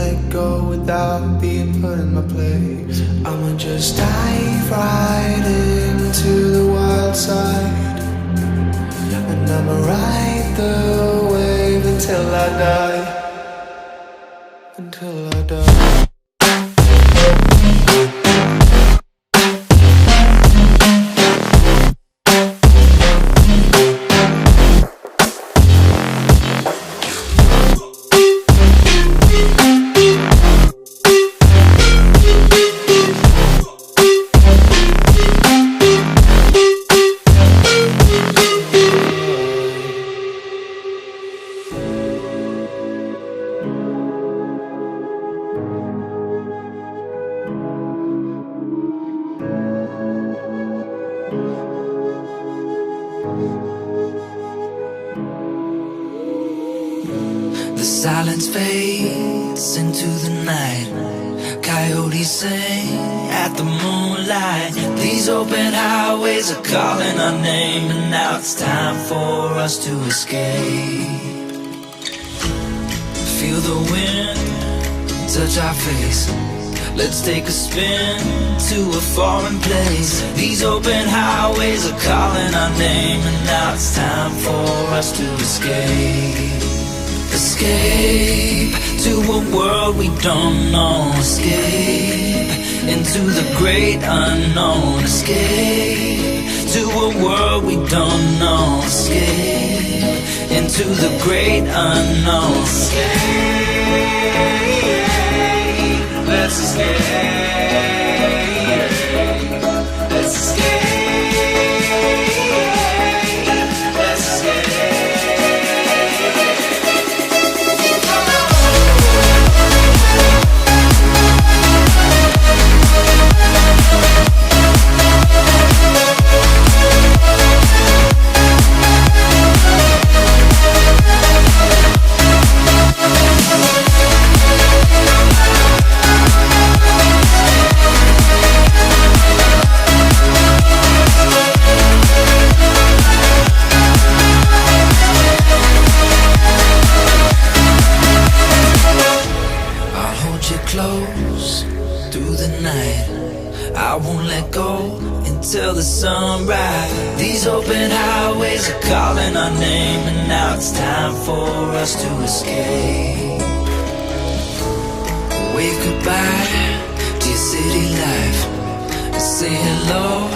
let go without being put in my place. I'ma just dive right into the wild side, and I'ma ride the wave until I die. Until I die. The silence fades into the night. Coyotes sing at the moonlight. These open highways are calling our name, and now it's time for us to escape. Feel the wind touch our face. Let's take a spin to a foreign place. These open highways are calling our name, and now it's time for us to escape. Escape to a world we don't know. Escape into the great unknown. Escape to a world we don't know. Escape into the great unknown. Escape, let's escape. Let's escape. Close through the night, I won't let go until the sunrise. These open highways are calling our name, and now it's time for us to escape. Wave goodbye to your city life, and say hello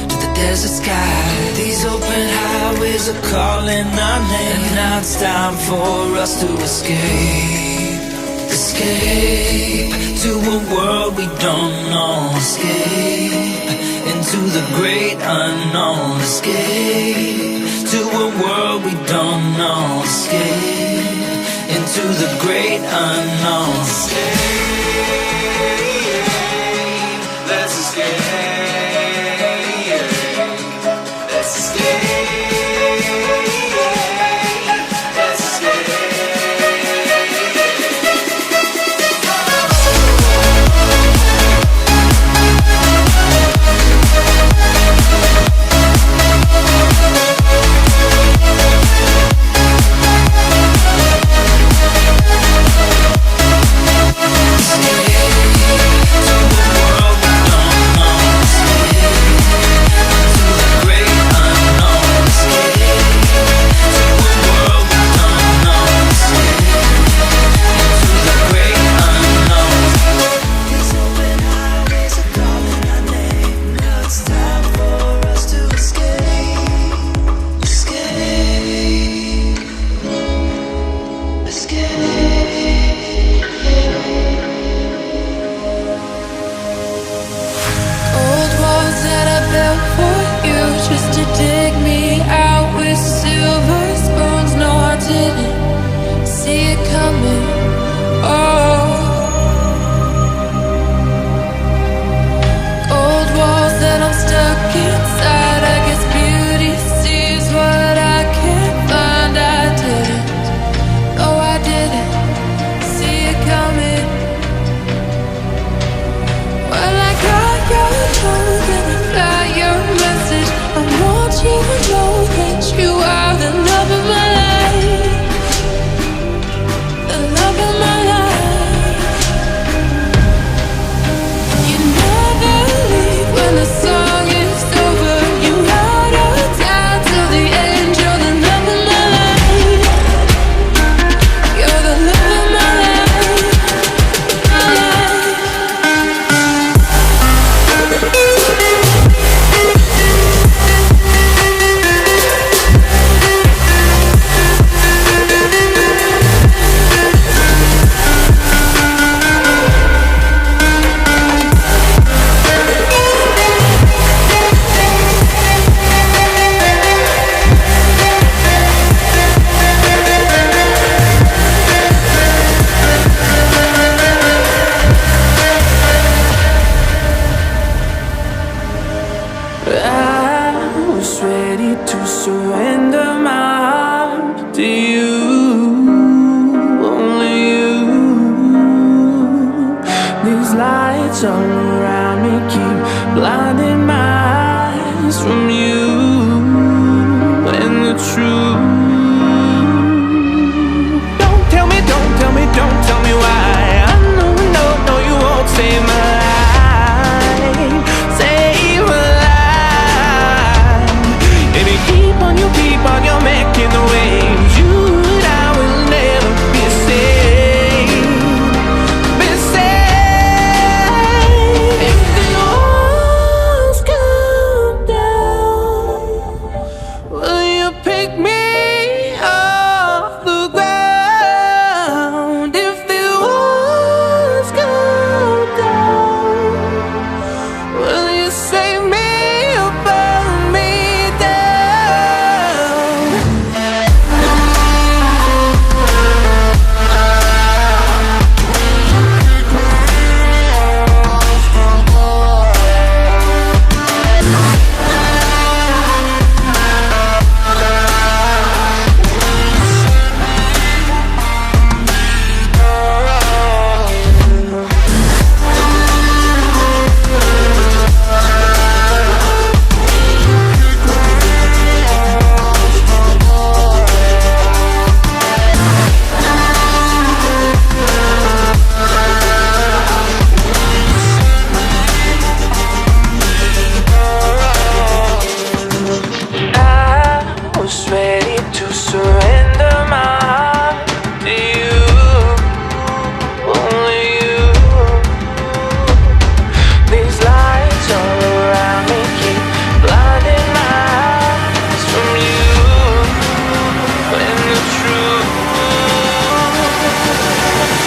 to the desert sky. These open highways are calling our name, and now it's time for us to escape. Escape to a world we don't know. Escape into the great unknown. Escape to a world we don't know. Escape into the great unknown. Escape, let's escape. Let's escape. These lights all around me keep blinding my eyes from you and the truth. Don't tell me, don't tell me, don't tell me why. I know, no, no, you won't save my life. Save my life. If you keep on, you're making the waves. You and I will never be safe. Be safe. If the walls come down, will you pick me off the ground? If the walls come down, will you save me or burn me down? I was ready to surrender my heart to you, only you. These lights all around me keep blinding my eyes from you and the truth.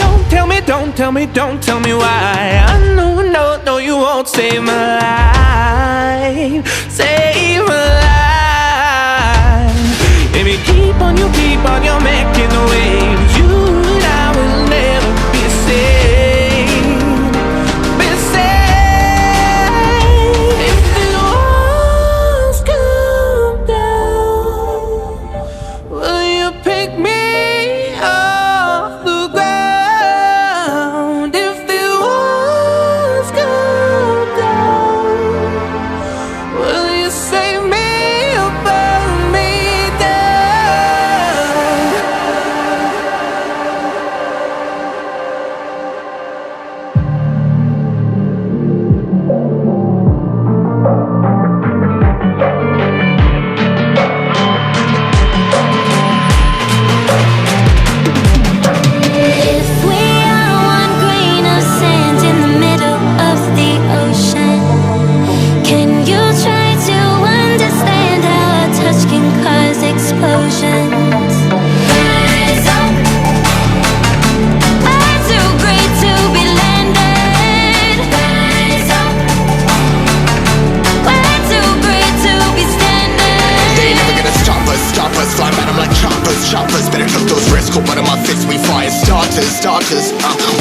Don't tell me, don't tell me, don't tell me why. I know, no, no, you won't save my life. Save my life. If you keep on, you're making the waves. You and I will never be safe. Be safe. If the walls come down, will you pick me off the ground? If the walls come down, will you save me or burn me down? If we are one grain of sand in the middle of the ocean, can you try to understand how our touch can cause explosions? Rise up, we're too great to be landed. Rise up, we're too great to be standing. They ain't never gonna stop us, fly at 'em like choppers, better took those risks, cold blood in my fists, we fire starters,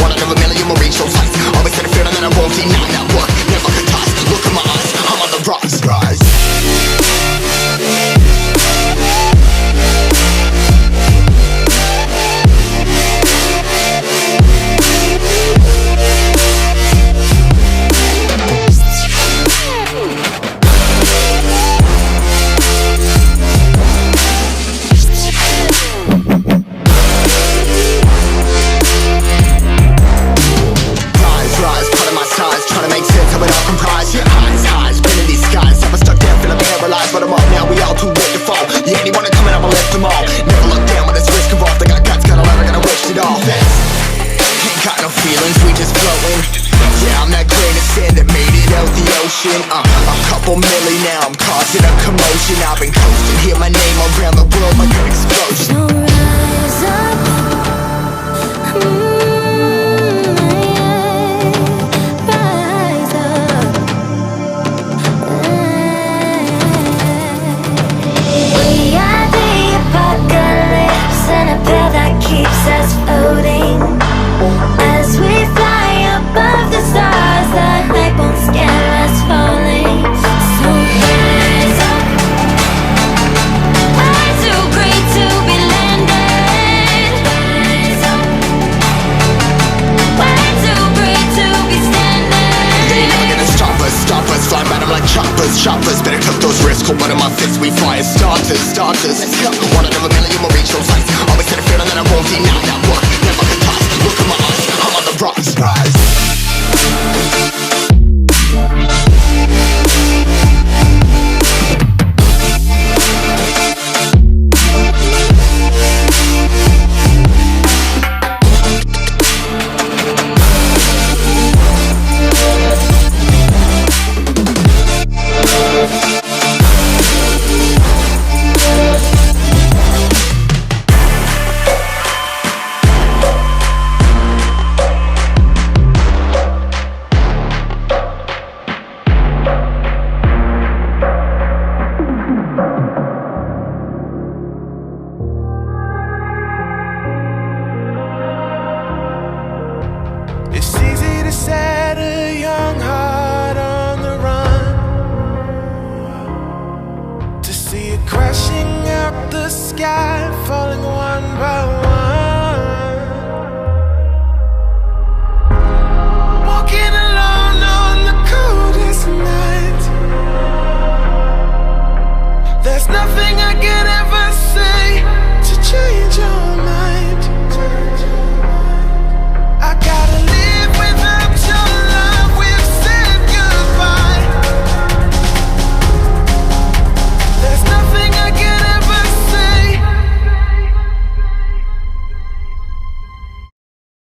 one out of a million will reach those heights, always had a feeling that I won't deny that work, never toss, look in my eyes, I'm on the rocks, rise. Rise, part of my size, trying to make sense of it all comprised. Yeah, highs, been in these skies. I've been stuck down, feeling paralyzed, but I'm up now. We all too late to fall. Yeah, anyone coming, I'ma lift them all. Never look down when there's risk involved. I got guts, got a lot, I gotta waste it all. Ain't got no feelings, we just floating. Yeah, I'm that grain of sand that made it out the ocean. A couple milli now, I'm causing a commotion. I've been coasting, hear my name around the world like an explosion. So rise up, rise up. We are the apocalypse, and a pill that keeps us floating. As we fly above the stars, the hype won't scare us falling. So rise up, we're too great to be landed. Rise up, Got one of my fists, we fire starters. Wanna